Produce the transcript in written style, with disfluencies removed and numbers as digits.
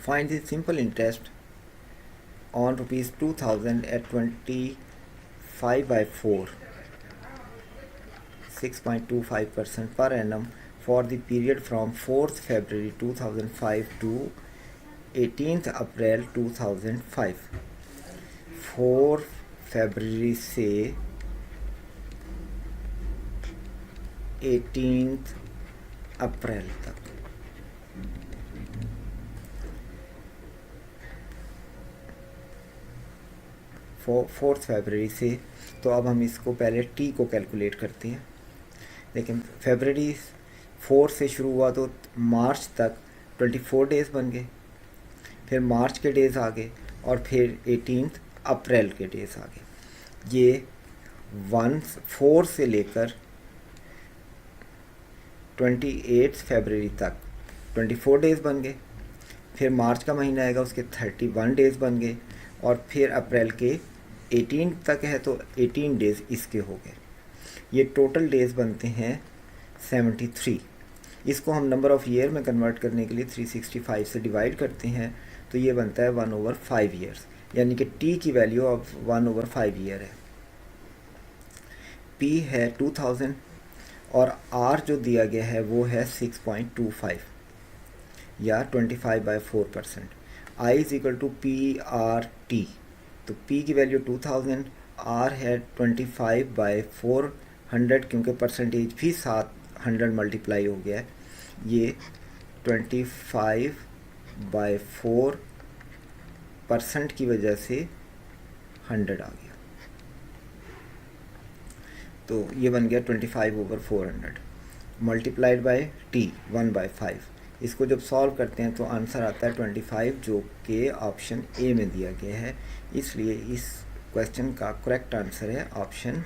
Find the simple interest on rupees 2000 at 25 by 4, 6.25% per annum for the period from 4th February 2005 to 18th April 2005. 4 फरवरी से 18 अप्रैल तक। Fourth फरवरी से, तो अब हम इसको पहले टी को कैलकुलेट करते हैं। लेकिन फरवरी 4 से शुरू हुआ तो मार्च तक 24 डेज़ बन गए, फिर मार्च के डेज़ आ गए और फिर 18 अप्रैल के डेज़ आ गए। ये 4 से लेकर 28 फरवरी तक 24 डेज़ बन गए, फिर मार्च का महीना आएगा उसके 31 डेज़ बन गए, और फिर अप्रैल के 18 तक है तो 18 डेज़ इसके हो गए। ये टोटल डेज़ बनते हैं 73। इसको हम नंबर ऑफ़ ईयर में कन्वर्ट करने के लिए 365 से डिवाइड करते हैं, तो ये बनता है 1/5 ईयर्स, यानी कि टी की वैल्यू अब 1/5 ईयर है। पी है 2000 और आर जो दिया गया है वो है 6.25 या 25/4%। I is equal to P R T, तो पी की वैल्यू 2000, आर है 25/400, क्योंकि परसेंटेज भी साथ 100 मल्टीप्लाई हो गया है, ये 25/4% की वजह से 100 आ गया, तो ये बन गया 25/400 मल्टीप्लाइड बाय टी 1/5। इसको जब सॉल्व करते हैं तो आंसर आता है 25, जो कि ऑप्शन ए में दिया गया है। इसलिए इस क्वेश्चन का करेक्ट आंसर है ऑप्शन